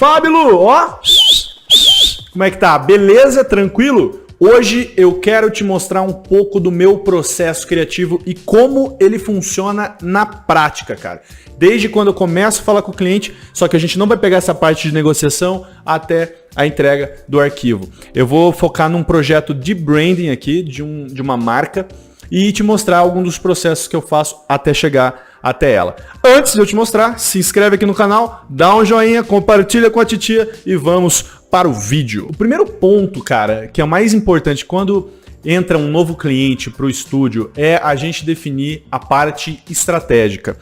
Fala, Bilu! Ó! Como é que tá? Beleza? Tranquilo? Hoje eu quero te mostrar um pouco do meu processo criativo e como ele funciona na prática, cara. Desde quando eu começo a falar com o cliente, só que a gente não vai pegar essa parte de negociação até a entrega do arquivo. Eu vou focar num projeto de branding aqui, de uma marca, e te mostrar alguns dos processos que eu faço até chegar até ela. Antes de eu te mostrar, se inscreve aqui no canal, dá um joinha, compartilha com a titia e vamos para o vídeo. O primeiro ponto, cara, que é o mais importante quando entra um novo cliente para o estúdio é a gente definir a parte estratégica.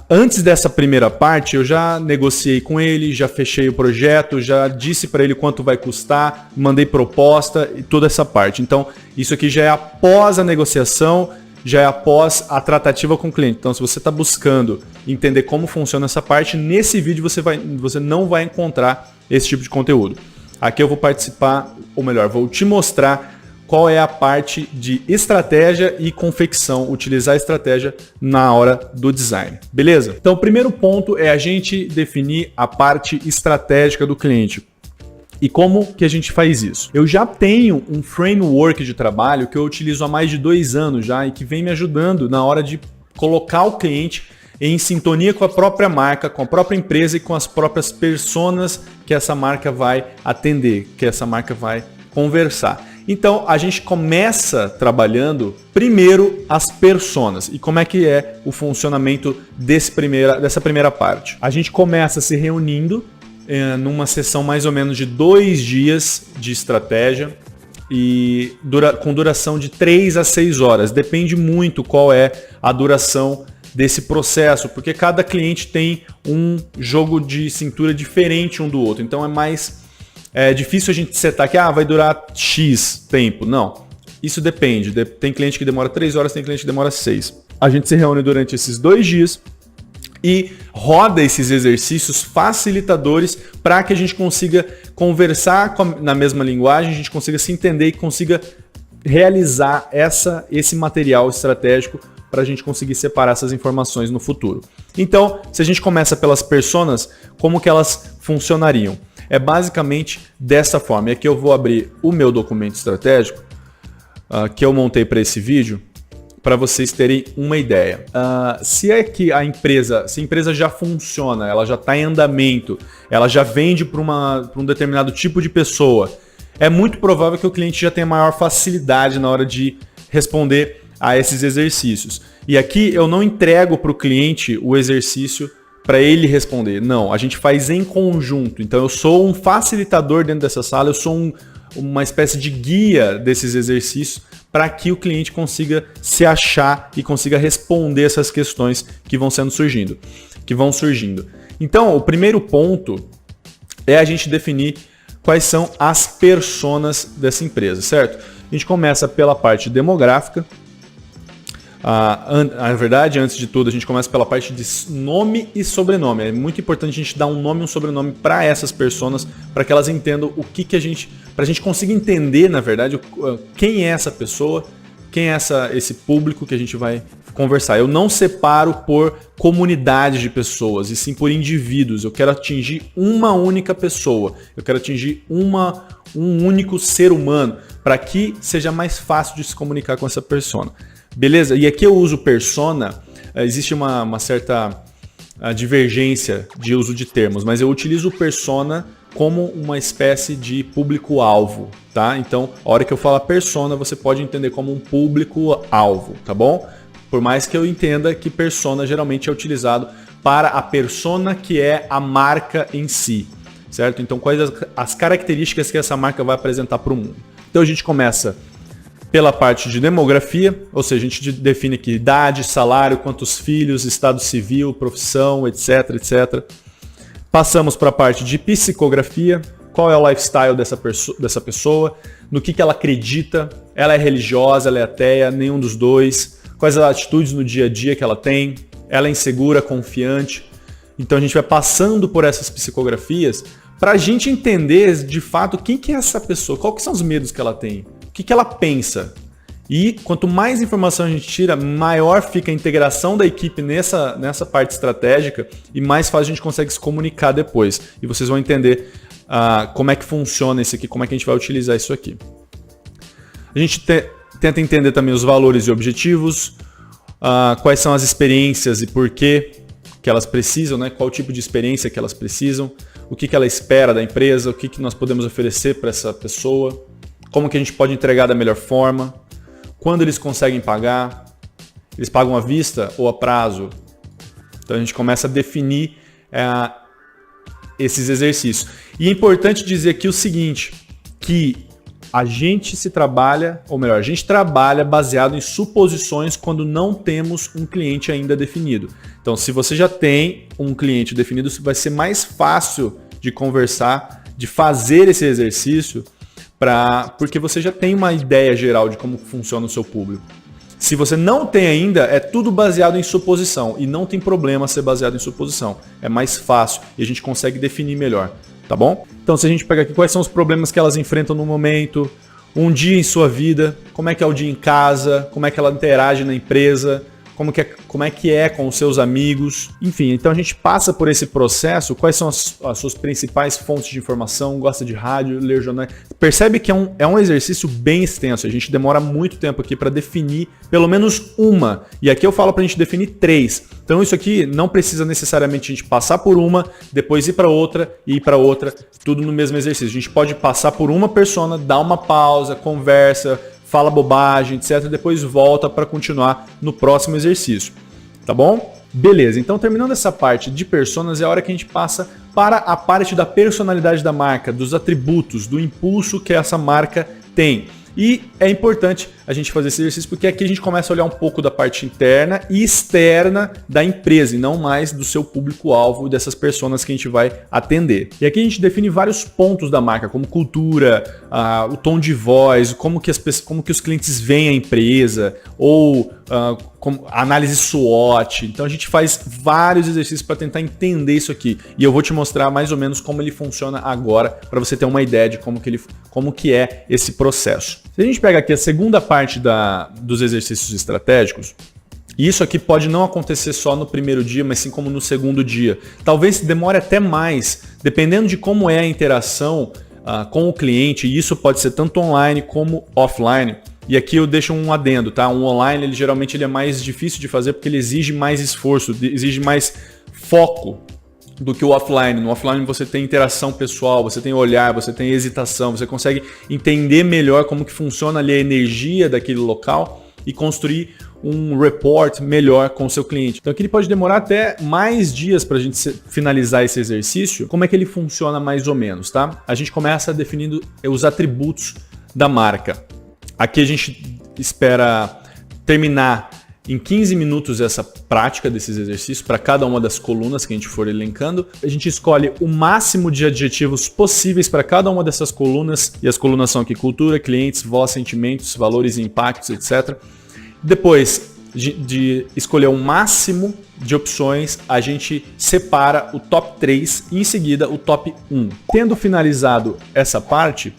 Antes dessa primeira parte, eu já negociei com ele, já fechei o projeto, já disse para ele quanto vai custar, mandei proposta e toda essa parte. Então, isso aqui já é após a negociação, já é após a tratativa com o cliente. Então, se você está buscando entender como funciona essa parte, nesse vídeo você não vai encontrar esse tipo de conteúdo. Aqui eu vou participar, ou melhor, vou te mostrar qual é a parte de estratégia e confecção, utilizar a estratégia na hora do design. Beleza? Então, o primeiro ponto é a gente definir a parte estratégica do cliente. E como que a gente faz isso? Eu já tenho um framework de trabalho que eu utilizo há mais de 2 anos já e que vem me ajudando na hora de colocar o cliente em sintonia com a própria marca, com a própria empresa e com as próprias personas que essa marca vai atender, que essa marca vai conversar. Então, a gente começa trabalhando primeiro as personas. E como é que é o funcionamento dessa primeira parte? A gente começa se reunindo numa sessão mais ou menos de 2 dias de estratégia e com duração de 3 a 6 horas. Depende muito qual é a duração desse processo, porque cada cliente tem um jogo de cintura diferente um do outro. Então é difícil a gente setar que vai durar X tempo. Não, isso depende. Tem cliente que demora 3 horas, tem cliente que demora 6. A gente se reúne durante esses 2 dias e roda esses exercícios facilitadores para que a gente consiga conversar na mesma linguagem, a gente consiga se entender e consiga realizar esse material estratégico para a gente conseguir separar essas informações no futuro. Então, se a gente começa pelas personas, como que elas funcionariam? É basicamente dessa forma. E aqui eu vou abrir o meu documento estratégico que eu montei para esse vídeo, para vocês terem uma ideia. Se a empresa já funciona, ela já está em andamento, ela já vende para um determinado tipo de pessoa, é muito provável que o cliente já tenha maior facilidade na hora de responder a esses exercícios. E aqui eu não entrego para o cliente o exercício para ele responder. Não, a gente faz em conjunto. Então eu sou um facilitador dentro dessa sala, eu sou uma espécie de guia desses exercícios para que o cliente consiga se achar e consiga responder essas questões que vão surgindo. Então, o primeiro ponto é a gente definir quais são as personas dessa empresa, certo? A gente começa pela parte demográfica. Na verdade, antes de tudo, a gente começa pela parte de nome e sobrenome. É muito importante a gente dar um nome e um sobrenome para essas pessoas, para que elas entendam para a gente conseguir entender, na verdade, quem é essa pessoa, quem é esse público que a gente vai conversar. Eu não separo por comunidades de pessoas, e sim por indivíduos. Eu quero atingir uma única pessoa, eu quero atingir um único ser humano, para que seja mais fácil de se comunicar com essa persona. Beleza? E aqui eu uso persona, existe uma certa divergência de uso de termos, mas eu utilizo persona como uma espécie de público-alvo, tá? Então, a hora que eu falo persona, você pode entender como um público-alvo, tá bom? Por mais que eu entenda que persona geralmente é utilizado para a persona que é a marca em si, certo? Então, quais as características que essa marca vai apresentar para o mundo? Então, a gente começa pela parte de demografia, ou seja, a gente define aqui idade, salário, quantos filhos, estado civil, profissão, etc, etc. Passamos para a parte de psicografia, qual é o lifestyle dessa pessoa, no que ela acredita, ela é religiosa, ela é ateia, nenhum dos dois, quais as atitudes no dia a dia que ela tem, ela é insegura, confiante. Então a gente vai passando por essas psicografias para a gente entender de fato quem que é essa pessoa, quais que são os medos que ela tem, o que ela pensa. E quanto mais informação a gente tira, maior fica a integração da equipe nessa parte estratégica e mais fácil a gente consegue se comunicar depois. E vocês vão entender como é que funciona isso aqui, como é que a gente vai utilizar isso aqui. A gente tenta entender também os valores e objetivos, quais são as experiências e por que elas precisam, né? Qual tipo de experiência que elas precisam, o que ela espera da empresa, o que nós podemos oferecer para essa pessoa, como que a gente pode entregar da melhor forma, quando eles conseguem pagar, eles pagam à vista ou a prazo. Então a gente começa a definir esses exercícios. E é importante dizer aqui o seguinte, que a gente a gente trabalha baseado em suposições quando não temos um cliente ainda definido. Então, se você já tem um cliente definido, vai ser mais fácil de conversar, de fazer esse exercício, porque você já tem uma ideia geral de como funciona o seu público. Se você não tem ainda, é tudo baseado em suposição e não tem problema ser baseado em suposição. É mais fácil e a gente consegue definir melhor, tá bom? Então, se a gente pegar aqui quais são os problemas que elas enfrentam no momento, um dia em sua vida, como é que é o dia em casa, como é que ela interage na empresa, como é que é com os seus amigos, enfim. Então a gente passa por esse processo, quais são as suas principais fontes de informação, gosta de rádio, ler jornais. Percebe que é um exercício bem extenso, a gente demora muito tempo aqui para definir pelo menos uma, e aqui eu falo para a gente definir 3. Então isso aqui não precisa necessariamente a gente passar por uma, depois ir para outra e ir para outra, tudo no mesmo exercício. A gente pode passar por uma persona, dar uma pausa, conversa, fala bobagem, etc. Depois volta para continuar no próximo exercício, tá bom? Beleza, então terminando essa parte de personas, é a hora que a gente passa para a parte da personalidade da marca, dos atributos, do impulso que essa marca tem. E é importante a gente fazer esse exercício porque aqui a gente começa a olhar um pouco da parte interna e externa da empresa e não mais do seu público-alvo e dessas pessoas que a gente vai atender. E aqui a gente define vários pontos da marca, como cultura, o tom de voz, como que os clientes veem a empresa, ou análise SWOT. Então a gente faz vários exercícios para tentar entender isso aqui. E eu vou te mostrar mais ou menos como ele funciona agora, para você ter uma ideia de como que é esse processo. Se a gente pega aqui a segunda parte dos exercícios estratégicos, isso aqui pode não acontecer só no primeiro dia, mas sim como no segundo dia. Talvez demore até mais, dependendo de como é a interação com o cliente, e isso pode ser tanto online como offline. E aqui eu deixo um adendo, tá? Um online, geralmente ele é mais difícil de fazer porque ele exige mais esforço, exige mais foco do que o offline. No offline você tem interação pessoal, você tem olhar, você tem hesitação, você consegue entender melhor como que funciona ali a energia daquele local e construir um report melhor com o seu cliente. Então aqui ele pode demorar até mais dias para a gente finalizar esse exercício. Como é que ele funciona mais ou menos, tá? A gente começa definindo os atributos da marca. Aqui a gente espera terminar em 15 minutos essa prática desses exercícios para cada uma das colunas que a gente for elencando. A gente escolhe o máximo de adjetivos possíveis para cada uma dessas colunas, e as colunas são aqui cultura, clientes, voz, sentimentos, valores e impactos, etc. Depois de escolher o máximo de opções, a gente separa o top 3 e em seguida o top 1. Tendo finalizado essa parte,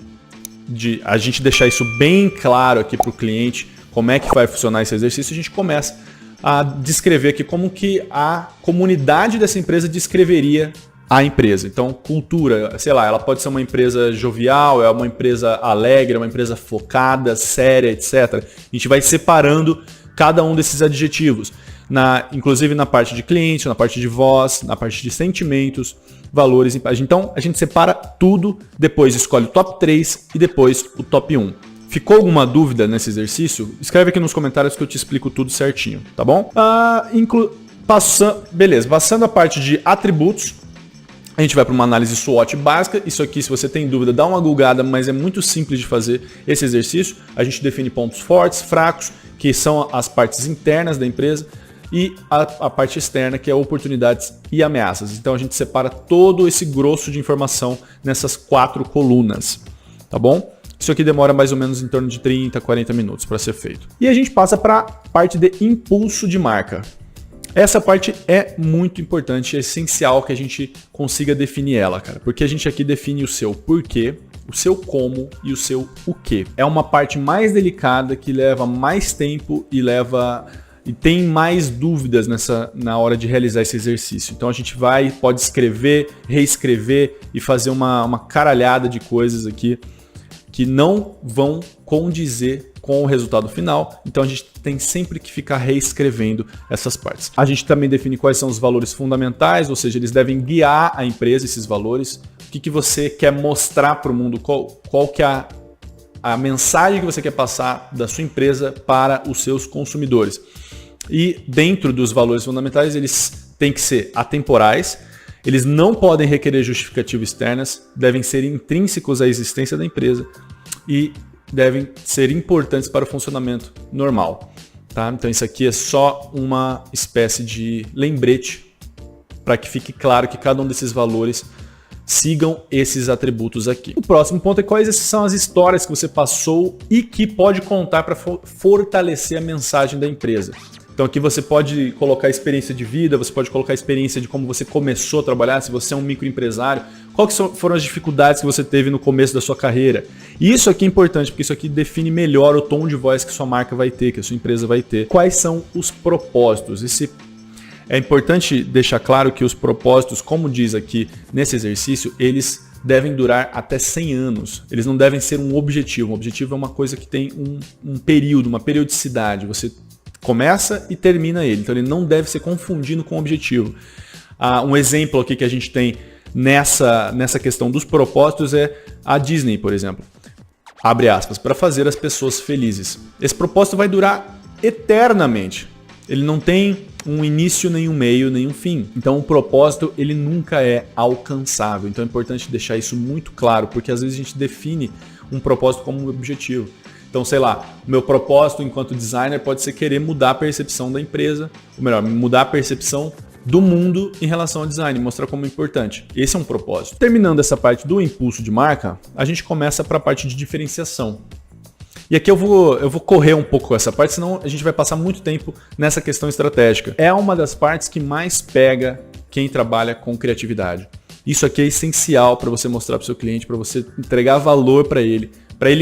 de a gente deixar isso bem claro aqui para o cliente, como é que vai funcionar esse exercício, a gente começa a descrever aqui como que a comunidade dessa empresa descreveria a empresa. Então, cultura, sei lá, ela pode ser uma empresa jovial, é uma empresa alegre, é uma empresa focada, séria, etc. A gente vai separando cada um desses adjetivos, inclusive na parte de cliente, na parte de voz, na parte de sentimentos, valores. Então, a gente separa tudo, depois escolhe o top 3 e depois o top 1. Ficou alguma dúvida nesse exercício? Escreve aqui nos comentários que eu te explico tudo certinho, tá bom? Beleza, passando a parte de atributos, a gente vai para uma análise SWOT básica. Isso aqui, se você tem dúvida, dá uma googada, mas é muito simples de fazer esse exercício. A gente define pontos fortes, fracos, que são as partes internas da empresa, e a parte externa, que é oportunidades e ameaças. Então a gente separa todo esse grosso de informação nessas 4 colunas, tá bom? Isso aqui demora mais ou menos em torno de 30, 40 minutos para ser feito. E a gente passa para a parte de impulso de marca. Essa parte é muito importante, é essencial que a gente consiga definir ela, cara. Porque a gente aqui define o seu porquê, o seu como e o seu o quê. É uma parte mais delicada que leva mais tempo e tem mais dúvidas na hora de realizar esse exercício. Então a gente pode escrever, reescrever e fazer uma caralhada de coisas aqui que não vão condizer com o resultado final. Então a gente tem sempre que ficar reescrevendo essas partes. A gente também define quais são os valores fundamentais, ou seja, eles devem guiar a empresa, esses valores. O que você quer mostrar para o mundo, qual que é a mensagem que você quer passar da sua empresa para os seus consumidores. E dentro dos valores fundamentais, eles têm que ser atemporais, eles não podem requerer justificativas externas, devem ser intrínsecos à existência da empresa e devem ser importantes para o funcionamento normal. Tá? Então isso aqui é só uma espécie de lembrete para que fique claro que cada um desses valores sigam esses atributos aqui. O próximo ponto é quais são as histórias que você passou e que pode contar para fortalecer a mensagem da empresa. Então aqui você pode colocar experiência de vida, você pode colocar experiência de como você começou a trabalhar, se você é um microempresário, quais foram as dificuldades que você teve no começo da sua carreira. E isso aqui é importante, porque isso aqui define melhor o tom de voz que sua marca vai ter, que a sua empresa vai ter. Quais são os propósitos? É importante deixar claro que os propósitos, como diz aqui nesse exercício, eles devem durar até 100 anos. Eles não devem ser um objetivo. Um objetivo é uma coisa que tem um período, uma periodicidade. Você começa e termina ele. Então ele não deve ser confundido com o objetivo. Um exemplo aqui que a gente tem nessa questão dos propósitos é a Disney, por exemplo. Abre aspas, para fazer as pessoas felizes. Esse propósito vai durar eternamente. Ele não tem um início, nem um meio, nem um fim. Então o propósito ele nunca é alcançável. Então é importante deixar isso muito claro, porque às vezes a gente define um propósito como um objetivo. Então, sei lá, o meu propósito enquanto designer pode ser querer mudar a percepção da empresa, ou melhor, mudar a percepção do mundo em relação ao design, mostrar como é importante. Esse é um propósito. Terminando essa parte do impulso de marca, a gente começa para a parte de diferenciação. E aqui eu vou correr um pouco essa parte, senão a gente vai passar muito tempo nessa questão estratégica. É uma das partes que mais pega quem trabalha com criatividade. Isso aqui é essencial para você mostrar para o seu cliente, para você entregar valor para ele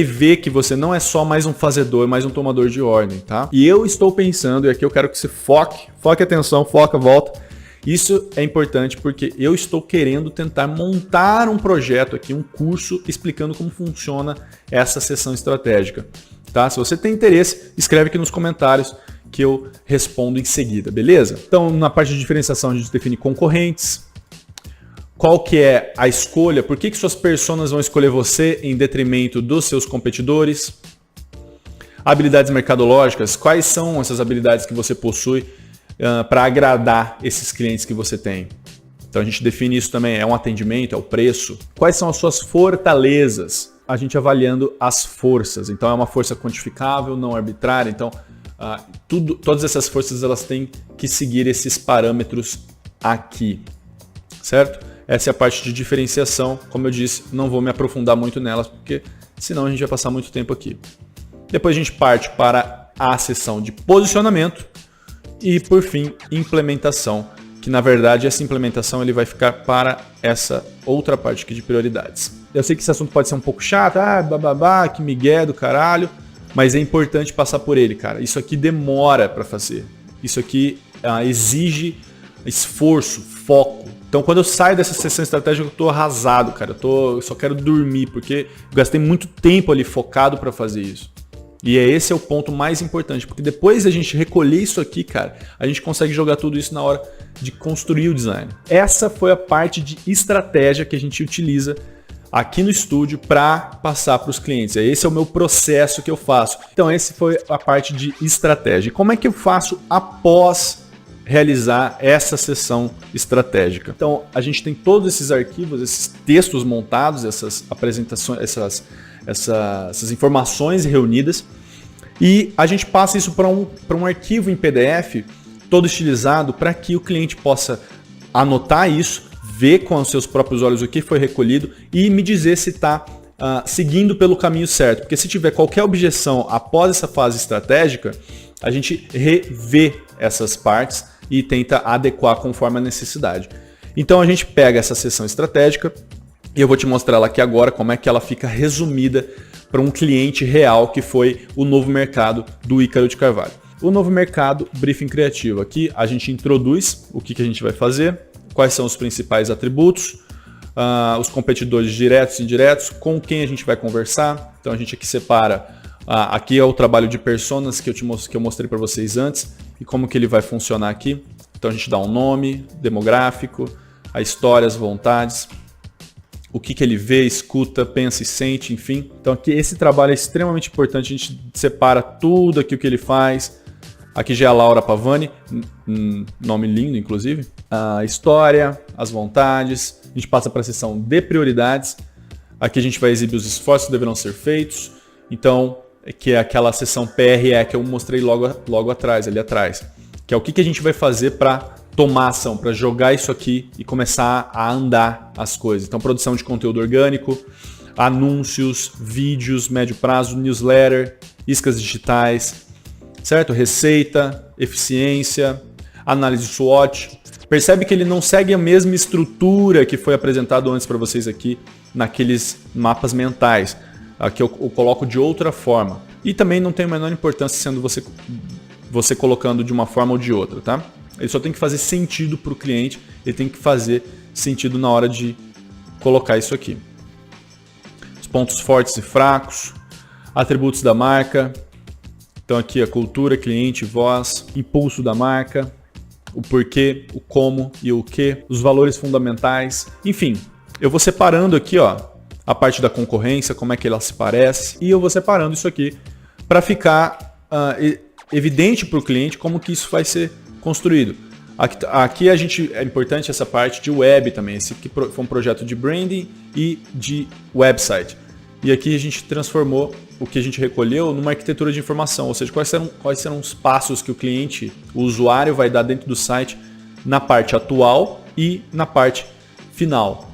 ver que você não é só mais um fazedor, mais um tomador de ordem, tá? E eu estou pensando, e aqui eu quero que você foque atenção, volta. Isso é importante porque eu estou querendo tentar montar um projeto aqui, um curso explicando como funciona essa sessão estratégica, tá? Se você tem interesse, escreve aqui nos comentários que eu respondo em seguida, beleza? Então, na parte de diferenciação, a gente define concorrentes, qual que é a escolha, por que suas personas vão escolher você em detrimento dos seus competidores, habilidades mercadológicas, quais são essas habilidades que você possui para agradar esses clientes que você tem. Então a gente define isso também, é um atendimento, é o preço. Quais são as suas fortalezas? A gente avaliando as forças, então é uma força quantificável, não arbitrária, então todas essas forças elas têm que seguir esses parâmetros aqui, certo? Essa é a parte de diferenciação, como eu disse, não vou me aprofundar muito nelas, porque senão a gente vai passar muito tempo aqui. Depois a gente parte para a seção de posicionamento e, por fim, implementação, que na verdade essa implementação ele vai ficar para essa outra parte aqui de prioridades. Eu sei que esse assunto pode ser um pouco chato, que migué do caralho, mas é importante passar por ele, cara. Isso aqui demora para fazer, isso aqui exige esforço, foco. Então, quando eu saio dessa sessão estratégica, eu tô arrasado, cara. Eu só quero dormir, porque eu gastei muito tempo ali focado para fazer isso. E esse é o ponto mais importante, porque depois da gente recolher isso aqui, cara, a gente consegue jogar tudo isso na hora de construir o design. Essa foi a parte de estratégia que a gente utiliza aqui no estúdio para passar para os clientes. Esse é o meu processo que eu faço. Então, esse foi a parte de estratégia. Como é que eu faço após realizar essa sessão estratégica? Então, a gente tem todos esses arquivos, esses textos montados, essas apresentações, essas informações reunidas, e a gente passa isso para um arquivo em PDF todo estilizado para que o cliente possa anotar isso, ver com os seus próprios olhos o que foi recolhido e me dizer se está seguindo pelo caminho certo. Porque se tiver qualquer objeção após essa fase estratégica, a gente revê essas partes e tenta adequar conforme a necessidade. Então a gente pega essa sessão estratégica, E eu vou te mostrar ela aqui agora como é que ela fica resumida para um cliente real que foi o Novo Mercado do Ícaro de Carvalho. O Novo Mercado, briefing criativo. Aqui a gente introduz o que a gente vai fazer, quais são os principais atributos, os competidores diretos e indiretos, com quem a gente vai conversar. Então a gente aqui separa, aqui é o trabalho de personas que eu mostrei para vocês antes e como que ele vai funcionar aqui. Então a gente dá um nome, demográfico, a história, as vontades, o que ele vê, escuta, pensa e sente, enfim. Então aqui esse trabalho é extremamente importante, a gente separa tudo aqui o que ele faz. Aqui já é a Laura Pavani, nome lindo inclusive. A história, as vontades, a gente passa para a seção de prioridades. Aqui a gente vai exibir os esforços que deverão ser feitos. Então, que é aquela seção PRE que eu mostrei logo atrás, ali atrás. Que é o que a gente vai fazer para tomar ação, para jogar isso aqui e começar a andar as coisas. Então, produção de conteúdo orgânico, anúncios, vídeos, médio prazo, newsletter, iscas digitais, certo? Receita, eficiência, análise SWOT. Percebe que ele não segue a mesma estrutura que foi apresentado antes para vocês aqui naqueles mapas mentais. Aqui eu coloco de outra forma. E também não tem a menor importância sendo você colocando de uma forma ou de outra, tá? Ele só tem que fazer sentido para o cliente, ele tem que fazer sentido na hora de colocar isso aqui. Os pontos fortes e fracos, atributos da marca. Então aqui a cultura, cliente, voz, impulso da marca, o porquê, o como e o que, os valores fundamentais. Enfim, eu vou separando aqui a parte da concorrência, como é que ela se parece, e eu vou separando isso aqui para ficar evidente para o cliente como que isso vai ser construído. Aqui é importante essa parte de web também. Esse aqui foi um projeto de branding e de website. E aqui a gente transformou o que a gente recolheu numa arquitetura de informação, ou seja, quais serão os passos que o cliente, o usuário vai dar dentro do site na parte atual e na parte final,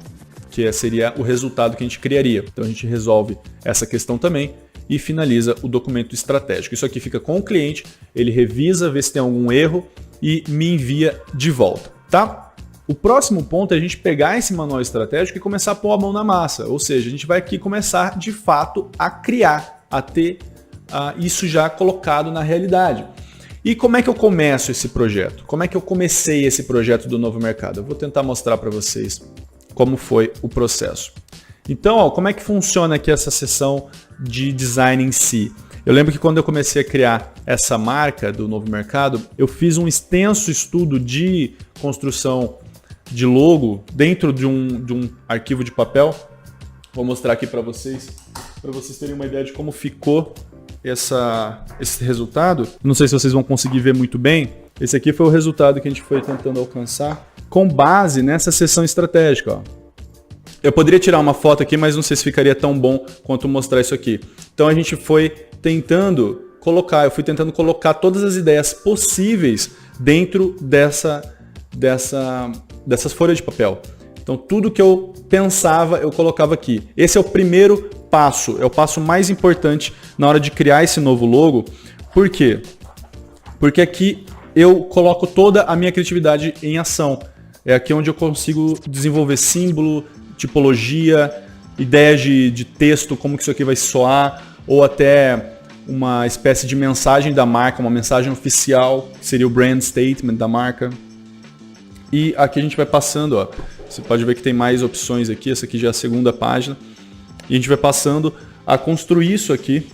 que seria o resultado que a gente criaria. Então a gente resolve essa questão também e finaliza o documento estratégico. Isso aqui fica com o cliente, ele revisa, vê se tem algum erro e me envia de volta, tá? O próximo ponto é a gente pegar esse manual estratégico e começar a pôr a mão na massa, ou seja, a gente vai aqui começar de fato a criar, a ter isso já colocado na realidade. E como é que eu começo esse projeto? Como é que eu comecei esse projeto do Novo Mercado? Eu vou tentar mostrar para vocês como foi o processo. Então, como é que funciona aqui essa seção de design em si? Eu lembro que quando eu comecei a criar essa marca do Novo Mercado, eu fiz um extenso estudo de construção de logo dentro de um arquivo de papel. Vou mostrar aqui para vocês terem uma ideia de como ficou esse resultado. Não sei se vocês vão conseguir ver muito bem. Esse aqui foi o resultado que a gente foi tentando alcançar com base nessa seção estratégica. Eu poderia tirar uma foto aqui, mas não sei se ficaria tão bom quanto mostrar isso aqui. Então a gente foi tentando colocar todas as ideias possíveis dentro dessas folhas de papel. Então tudo que eu pensava eu colocava aqui. Esse é o primeiro passo, é o passo mais importante na hora de criar esse novo logo. Por quê? Porque aqui eu coloco toda a minha criatividade em ação. É aqui onde eu consigo desenvolver símbolo, tipologia, ideias de texto, como que isso aqui vai soar, ou até uma espécie de mensagem da marca, uma mensagem oficial, que seria o brand statement da marca. E aqui a gente vai passando, você pode ver que tem mais opções aqui, essa aqui já é a segunda página. E a gente vai passando a construir isso aqui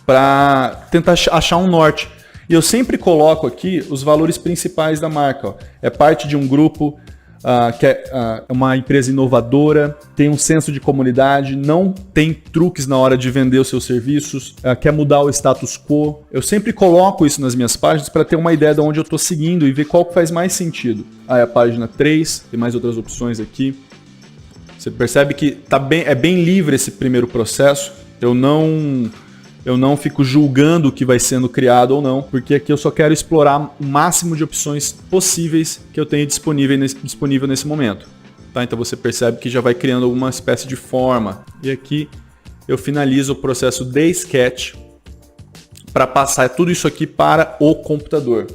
para tentar achar um norte. E eu sempre coloco aqui os valores principais da marca. É parte de um grupo que é uma empresa inovadora, tem um senso de comunidade, não tem truques na hora de vender os seus serviços, quer mudar o status quo. Eu sempre coloco isso nas minhas páginas para ter uma ideia de onde eu estou seguindo e ver qual que faz mais sentido. Aí a página 3, tem mais outras opções aqui. Você percebe que é bem livre esse primeiro processo. Eu não fico julgando o que vai sendo criado ou não, porque aqui eu só quero explorar o máximo de opções possíveis que eu tenho disponível nesse momento. Tá? Então você percebe que já vai criando alguma espécie de forma. E aqui eu finalizo o processo de sketch para passar tudo isso aqui para o computador.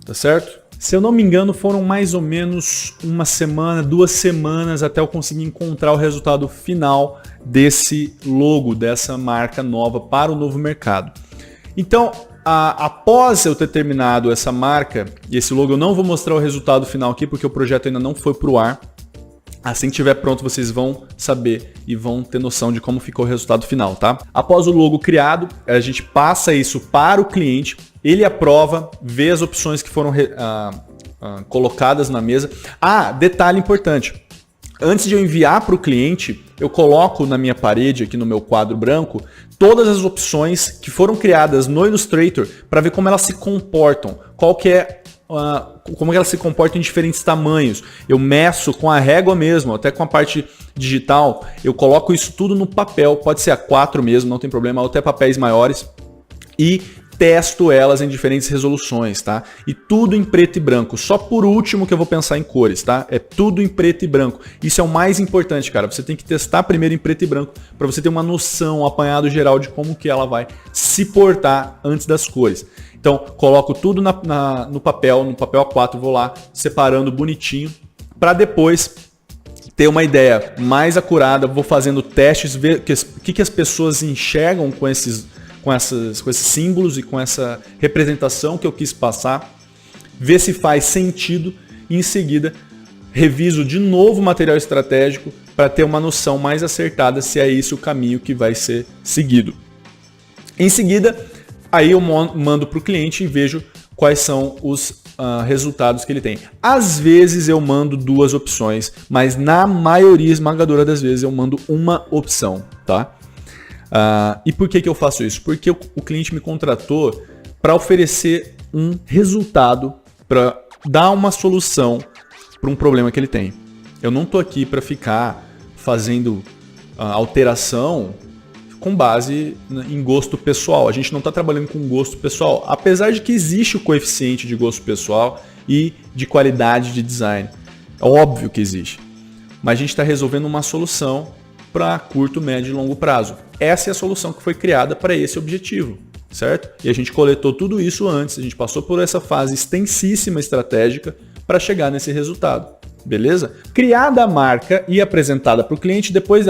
Tá certo? Se eu não me engano, foram mais ou menos uma semana, 2 semanas até eu conseguir encontrar o resultado final desse logo, dessa marca nova para o novo mercado. Então, após eu ter terminado essa marca e esse logo, eu não vou mostrar o resultado final aqui porque o projeto ainda não foi para o ar. Assim que estiver pronto, vocês vão saber e vão ter noção de como ficou o resultado final, tá? Após o logo criado, a gente passa isso para o cliente, ele aprova, vê as opções que foram colocadas na mesa. Detalhe importante. Antes de eu enviar para o cliente, eu coloco na minha parede, aqui no meu quadro branco, todas as opções que foram criadas no Illustrator para ver como elas se comportam, como elas se comportam em diferentes tamanhos. Eu meço com a régua mesmo, até com a parte digital, eu coloco isso tudo no papel, pode ser A4 mesmo, não tem problema, ou até papéis maiores, e testo elas em diferentes resoluções, tá? E tudo em preto e branco. Só por último que eu vou pensar em cores, tá? É tudo em preto e branco. Isso é o mais importante, cara. Você tem que testar primeiro em preto e branco para você ter uma noção, um apanhado geral de como que ela vai se portar antes das cores. Então, coloco tudo no papel A4, vou lá separando bonitinho para depois ter uma ideia mais acurada. Vou fazendo testes, ver o que as pessoas enxergam com esses símbolos e com essa representação que eu quis passar, ver se faz sentido e em seguida reviso de novo o material estratégico para ter uma noção mais acertada se é esse o caminho que vai ser seguido. Em seguida, aí eu mando para o cliente e vejo quais são os resultados que ele tem. Às vezes eu mando 2 opções, mas na maioria esmagadora das vezes eu mando uma opção, tá? E por que eu faço isso? Porque o cliente me contratou para oferecer um resultado, para dar uma solução para um problema que ele tem. Eu não estou aqui para ficar fazendo alteração com base em gosto pessoal. A gente não está trabalhando com gosto pessoal, apesar de que existe o coeficiente de gosto pessoal e de qualidade de design. É óbvio que existe. Mas a gente está resolvendo uma solução para curto, médio e longo prazo. Essa é a solução que foi criada para esse objetivo, certo? E a gente coletou tudo isso antes, a gente passou por essa fase extensíssima estratégica para chegar nesse resultado, beleza? Criada a marca e apresentada para o cliente, depois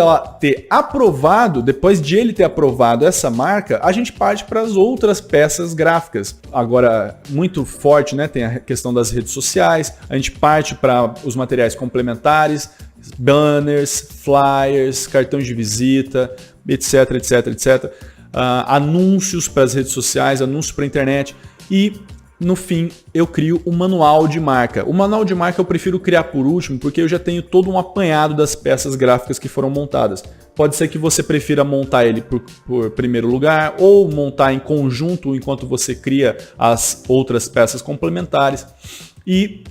de ele ter aprovado essa marca, a gente parte para as outras peças gráficas. Agora, muito forte, né? Tem a questão das redes sociais, a gente parte para os materiais complementares, banners, flyers, cartões de visita, etc, etc, etc. Anúncios para as redes sociais, anúncios para a internet e, no fim, eu crio o manual de marca. O manual de marca eu prefiro criar por último porque eu já tenho todo um apanhado das peças gráficas que foram montadas. Pode ser que você prefira montar ele por primeiro lugar ou montar em conjunto enquanto você cria as outras peças complementares. E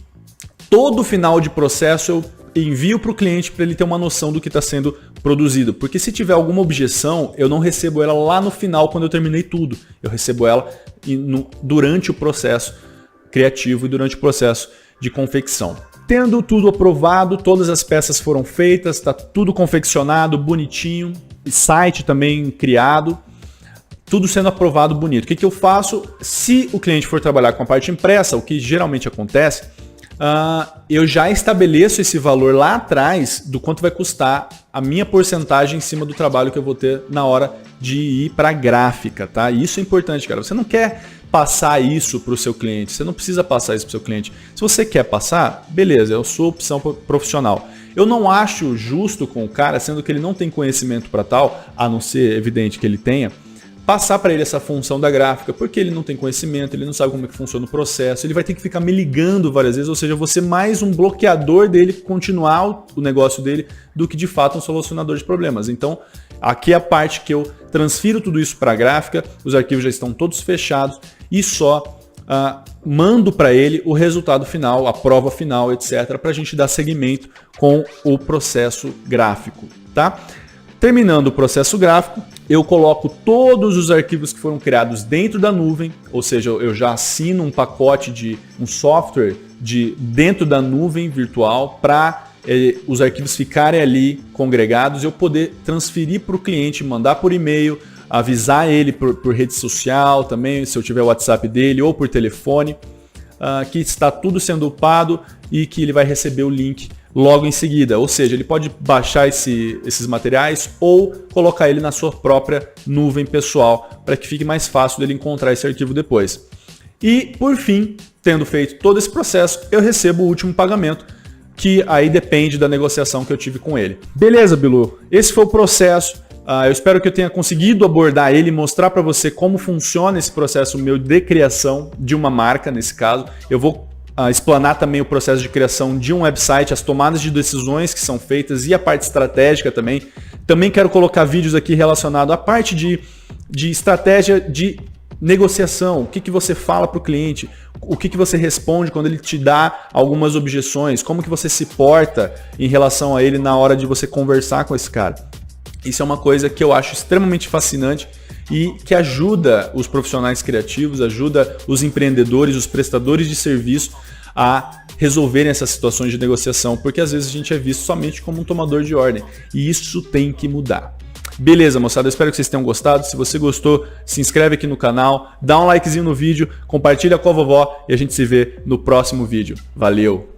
todo final de processo eu envio para o cliente para ele ter uma noção do que está sendo produzido. Porque se tiver alguma objeção, eu não recebo ela lá no final quando eu terminei tudo. Eu recebo ela durante o processo criativo e durante o processo de confecção. Tendo tudo aprovado, todas as peças foram feitas, está tudo confeccionado, bonitinho, site também criado, tudo sendo aprovado bonito. O que eu faço? Se o cliente for trabalhar com a parte impressa, o que geralmente acontece, eu já estabeleço esse valor lá atrás do quanto vai custar a minha porcentagem em cima do trabalho que eu vou ter na hora de ir para a gráfica, tá? E isso é importante, cara. Você não quer passar isso para o seu cliente, você não precisa passar isso para o seu cliente. Se você quer passar, beleza, é a sua opção profissional. Eu não acho justo com o cara, sendo que ele não tem conhecimento para tal, a não ser evidente que ele tenha, passar para ele essa função da gráfica, porque ele não tem conhecimento, ele não sabe como é que funciona o processo, ele vai ter que ficar me ligando várias vezes, ou seja, você mais um bloqueador dele continuar o negócio dele do que de fato um solucionador de problemas. Então, aqui é a parte que eu transfiro tudo isso para a gráfica, os arquivos já estão todos fechados e só mando para ele o resultado final, a prova final, etc, para a gente dar seguimento com o processo gráfico, tá? Terminando o processo gráfico, eu coloco todos os arquivos que foram criados dentro da nuvem, ou seja, eu já assino um pacote de um software dentro da nuvem virtual para os arquivos ficarem ali congregados e eu poder transferir para o cliente, mandar por e-mail, avisar ele por rede social também, se eu tiver o WhatsApp dele ou por telefone, que está tudo sendo upado e que ele vai receber o link logo em seguida. Ou seja, ele pode baixar esses materiais ou colocar ele na sua própria nuvem pessoal para que fique mais fácil dele encontrar esse arquivo depois. E, por fim, tendo feito todo esse processo, eu recebo o último pagamento, que aí depende da negociação que eu tive com ele. Beleza, Bilu? Esse foi o processo. Eu espero que eu tenha conseguido abordar ele e mostrar para você como funciona esse processo meu de criação de uma marca, nesse caso. Eu vou explanar também o processo de criação de um website, as tomadas de decisões que são feitas e a parte estratégica também. Também quero colocar vídeos aqui relacionados à parte de estratégia de negociação, o que você fala para o cliente, o que você responde quando ele te dá algumas objeções, como que você se porta em relação a ele na hora de você conversar com esse cara. Isso é uma coisa que eu acho extremamente fascinante e que ajuda os profissionais criativos, ajuda os empreendedores, os prestadores de serviço a resolverem essas situações de negociação, porque às vezes a gente é visto somente como um tomador de ordem e isso tem que mudar. Beleza, moçada, eu espero que vocês tenham gostado. Se você gostou, se inscreve aqui no canal, dá um likezinho no vídeo, compartilha com a vovó e a gente se vê no próximo vídeo. Valeu!